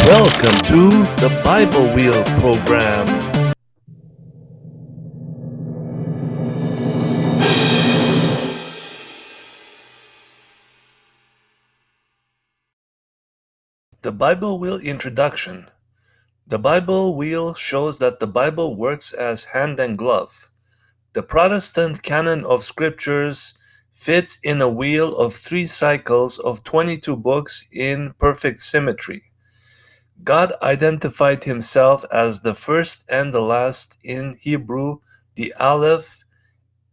Welcome to the Biblewheel program. The Biblewheel Introduction. The Biblewheel shows that the Bible works as hand and glove. The Protestant canon of scriptures fits in a wheel of 3 cycles of 22 books in perfect symmetry. God identified himself as the first and the last in Hebrew, the Aleph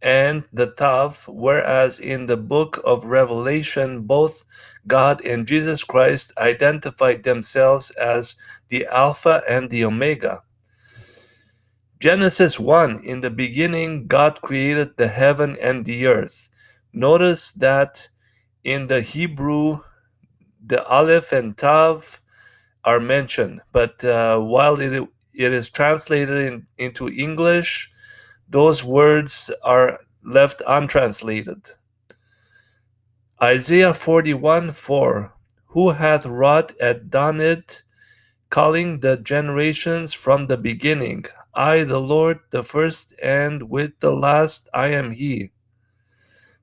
and the Tav, whereas in the book of Revelation, both God and Jesus Christ identified themselves as the Alpha and the Omega. Genesis 1, in the beginning, God created the heaven and the earth. Notice that in the Hebrew, the Aleph and Tav are mentioned, but while it is translated into English, those words are left untranslated. Isaiah 41:4 Who hath wrought and done it, calling the generations from the beginning. I, the Lord, the first, and with the last I am He.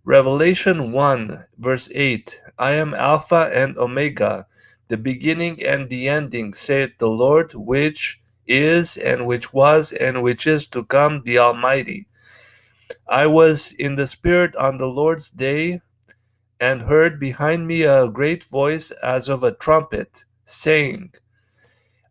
Revelation 1, verse 8 I am Alpha and Omega, the beginning and the ending, saith the Lord, which is, and which was, and which is to come, the Almighty. I was in the Spirit on the Lord's day, and heard behind me a great voice as of a trumpet, saying,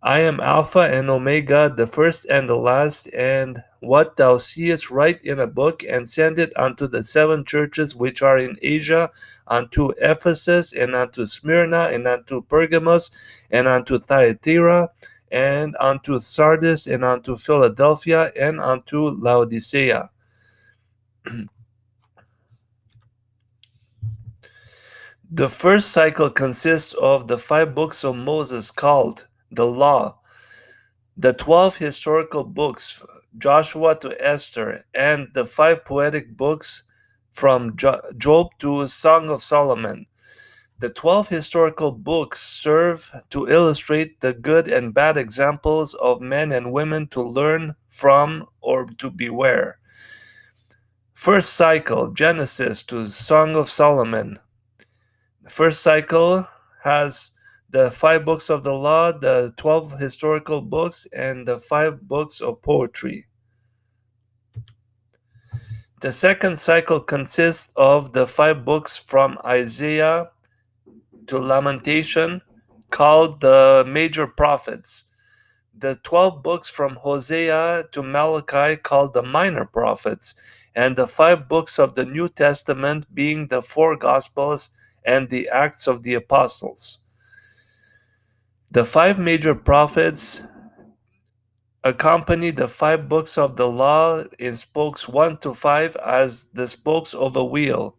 I am Alpha and Omega, the first and the last, and what thou seest write in a book, and send it unto the 7 churches which are in Asia, unto Ephesus, and unto Smyrna, and unto Pergamos, and unto Thyatira, and unto Sardis, and unto Philadelphia, and unto Laodicea. The first cycle consists of the 5 books of Moses called the Law, the 12 historical books, Joshua to Esther, and the 5 poetic books from Job to Song of Solomon. The 12 historical books serve to illustrate the good and bad examples of men and women to learn from or to beware. First cycle, Genesis to Song of Solomon. The first cycle has the 5 books of the law, the 12 historical books, and the 5 books of poetry. The second cycle consists of the 5 books from Isaiah to Lamentation, called the major prophets, the 12 books from Hosea to Malachi, called the minor prophets, and the 5 books of the New Testament, being the 4 Gospels and the Acts of the Apostles. The 5 major prophets accompany the 5 books of the law in spokes 1 to 5 as the spokes of a wheel.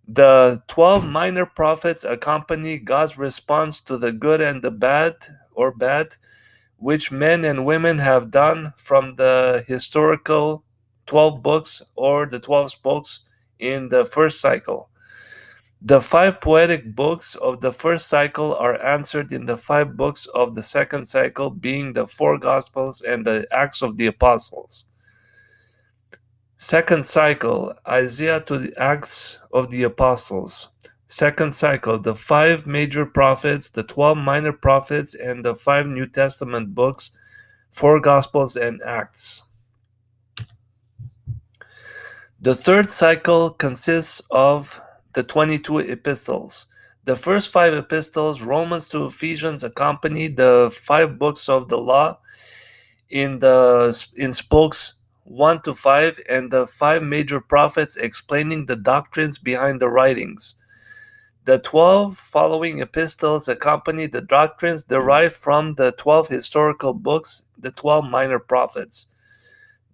The 12 minor prophets accompany God's response to the good and the bad, or bad, which men and women have done from the historical 12 books or the 12 spokes in the first cycle. The 5 poetic books of the first cycle are answered in the 5 books of the second cycle, being the 4 Gospels and the Acts of the Apostles. Second cycle, Isaiah to the Acts of the Apostles. Second cycle, the 5 major prophets, the 12 minor prophets, and the 5 New Testament books, 4 Gospels and Acts. The third cycle consists of the 22 epistles. The first 5 epistles, Romans to Ephesians, accompany the 5 books of the law in spokes 1 to 5, and the 5 major prophets explaining the doctrines behind the writings. The 12 following epistles accompany the doctrines derived from the 12 historical books, the 12 minor prophets.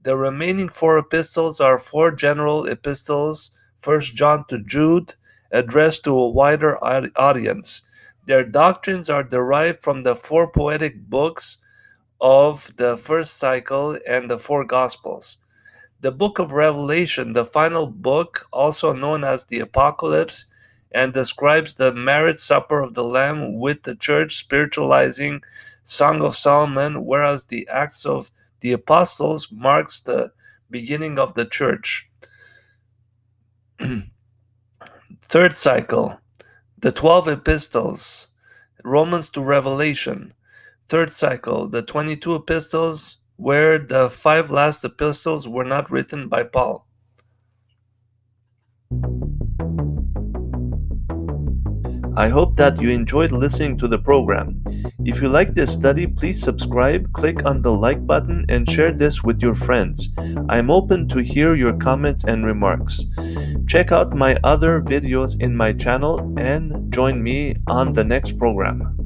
The remaining 4 epistles are 4 general epistles, 1 John to Jude, addressed to a wider audience. Their doctrines are derived from the 4 poetic books of the first cycle and the 4 Gospels. The book of Revelation, the final book, also known as the Apocalypse, and describes the marriage supper of the Lamb with the church, spiritualizing Song of Solomon, whereas the Acts of the Apostles marks the beginning of the church. Third cycle, the 12 epistles, Romans to Revelation. Third cycle, the 22 epistles, where the 5 last epistles were not written by Paul. I hope that you enjoyed listening to the program. If you like this study, please subscribe, click on the like button, and share this with your friends. I'm open to hear your comments and remarks. Check out my other videos in my channel and join me on the next program.